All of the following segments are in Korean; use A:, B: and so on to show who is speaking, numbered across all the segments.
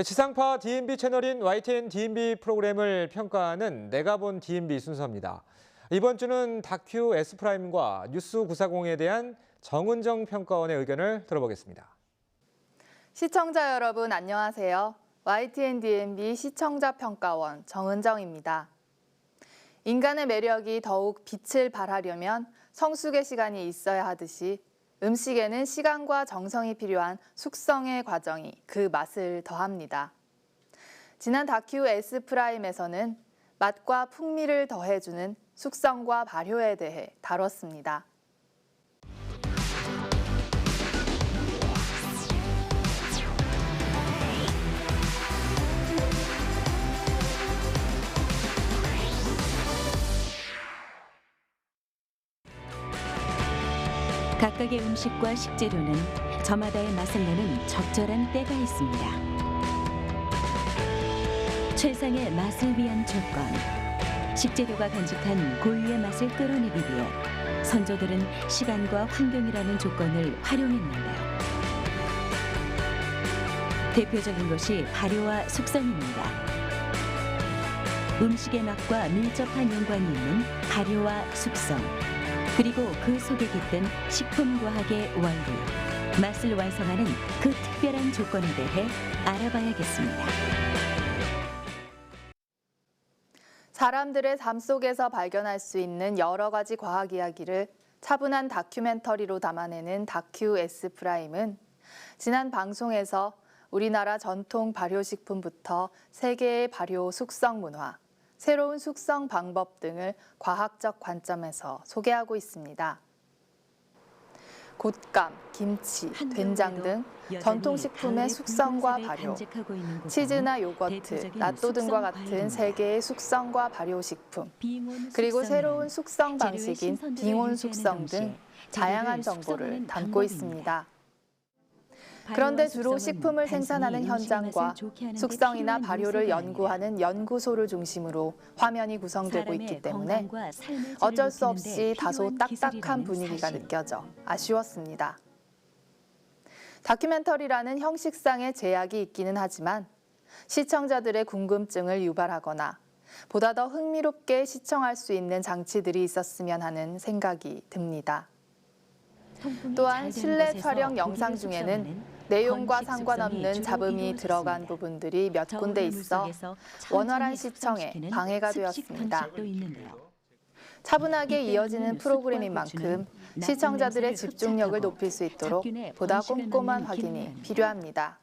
A: 지상파 DMB 채널인 YTN DMB 프로그램을 평가하는 내가 본 DMB 순서입니다. 이번 주는 다큐 S프라임과 뉴스 940에 대한 정은정 평가원의 의견을 들어보겠습니다.
B: 시청자 여러분 안녕하세요. YTN DMB 시청자 평가원 정은정입니다. 인간의 매력이 더욱 빛을 발하려면 성숙의 시간이 있어야 하듯이 음식에는 시간과 정성이 필요한 숙성의 과정이 그 맛을 더합니다. 지난 다큐 S프라임에서는 맛과 풍미를 더해주는 숙성과 발효에 대해 다뤘습니다.
C: 각각의 음식과 식재료는 저마다의 맛을 내는 적절한 때가 있습니다. 최상의 맛을 위한 조건, 식재료가 간직한 고유의 맛을 끌어내기 위해 선조들은 시간과 환경이라는 조건을 활용했는데요. 대표적인 것이 발효와 숙성입니다. 음식의 맛과 밀접한 연관이 있는 발효와 숙성, 그리고 그 속에 깃든 식품과학의 원리, 맛을 완성하는 그 특별한 조건에 대해 알아봐야겠습니다.
B: 사람들의 삶 속에서 발견할 수 있는 여러 가지 과학 이야기를 차분한 다큐멘터리로 담아내는 다큐 S프라임은 지난 방송에서 우리나라 전통 발효식품부터 세계의 발효 숙성 문화, 새로운 숙성 방법 등을 과학적 관점에서 소개하고 있습니다. 곶감, 김치, 된장 등 전통식품의 숙성과 발효, 치즈나 요거트, 낫또 등과 같은 세계의 숙성과 발효식품, 그리고 새로운 숙성 방식인 빙온 숙성 등 다양한 정보를 담고 있습니다. 그런데 주로 식품을 생산하는 현장과 숙성이나 발효를 연구하는 연구소를 중심으로 화면이 구성되고 있기 때문에 어쩔 수 없이 다소 딱딱한 분위기가 느껴져 아쉬웠습니다. 다큐멘터리라는 형식상의 제약이 있기는 하지만 시청자들의 궁금증을 유발하거나 보다 더 흥미롭게 시청할 수 있는 장치들이 있었으면 하는 생각이 듭니다. 또한 실내 촬영 영상 중에는 내용과 상관없는 잡음이 들어간 부분들이 몇 군데 있어 원활한 시청에 방해가 되었습니다. 차분하게 이어지는 프로그램인 만큼 시청자들의 집중력을 높일 수 있도록 보다 꼼꼼한 확인이 필요합니다.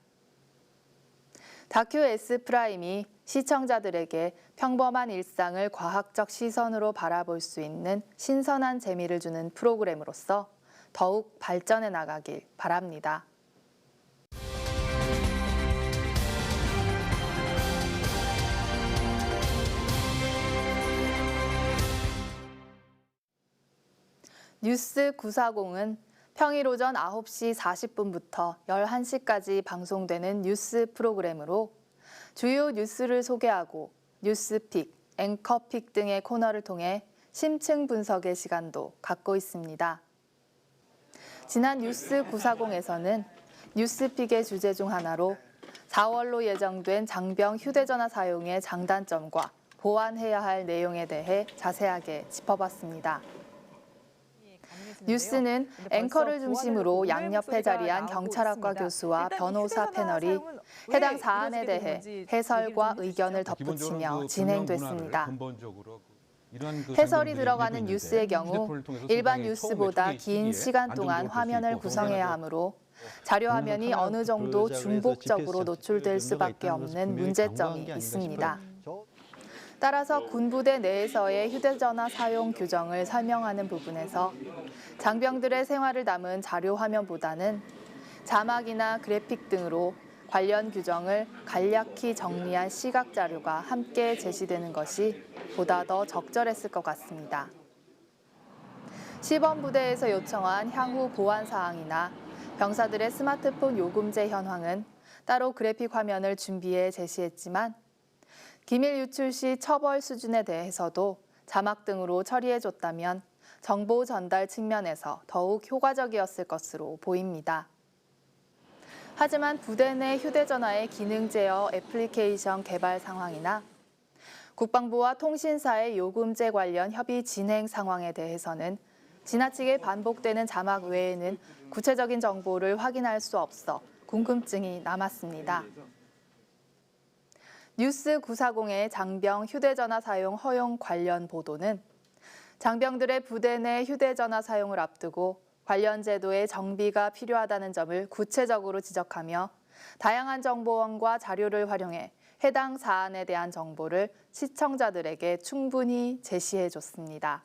B: 다큐 S프라임이 시청자들에게 평범한 일상을 과학적 시선으로 바라볼 수 있는 신선한 재미를 주는 프로그램으로서 더욱 발전해 나가길 바랍니다. 뉴스 940은 평일 오전 9시 40분부터 11시까지 방송되는 뉴스 프로그램으로 주요 뉴스를 소개하고 뉴스픽, 앵커픽 등의 코너를 통해 심층 분석의 시간도 갖고 있습니다. 지난 뉴스 940에서는 뉴스픽의 주제 중 하나로 4월로 예정된 장병 휴대전화 사용의 장단점과 보완해야 할 내용에 대해 자세하게 짚어봤습니다. 뉴스는 앵커를 중심으로 양옆에 자리한 경찰학과 교수와 변호사 패널이 해당 사안에 대해 해설과 의견을 덧붙이며 진행됐습니다. 해설이 들어가는 뉴스의 경우 일반 뉴스보다 긴 시간 동안 화면을 구성해야 하므로 자료 화면이 어느 정도 중복적으로 노출될 수밖에 없는 문제점이 있습니다. 따라서 군부대 내에서의 휴대전화 사용 규정을 설명하는 부분에서 장병들의 생활을 담은 자료 화면보다는 자막이나 그래픽 등으로 관련 규정을 간략히 정리한 시각 자료가 함께 제시되는 것이 보다 더 적절했을 것 같습니다. 시범부대에서 요청한 향후 보안 사항이나 병사들의 스마트폰 요금제 현황은 따로 그래픽 화면을 준비해 제시했지만 기밀 유출 시 처벌 수준에 대해서도 자막 등으로 처리해줬다면 정보 전달 측면에서 더욱 효과적이었을 것으로 보입니다. 하지만 부대 내 휴대전화의 기능 제어 애플리케이션 개발 상황이나 국방부와 통신사의 요금제 관련 협의 진행 상황에 대해서는 지나치게 반복되는 자막 외에는 구체적인 정보를 확인할 수 없어 궁금증이 남았습니다. 뉴스 940의 장병 휴대전화 사용 허용 관련 보도는 장병들의 부대 내 휴대전화 사용을 앞두고 관련 제도의 정비가 필요하다는 점을 구체적으로 지적하며 다양한 정보원과 자료를 활용해 해당 사안에 대한 정보를 시청자들에게 충분히 제시해줬습니다.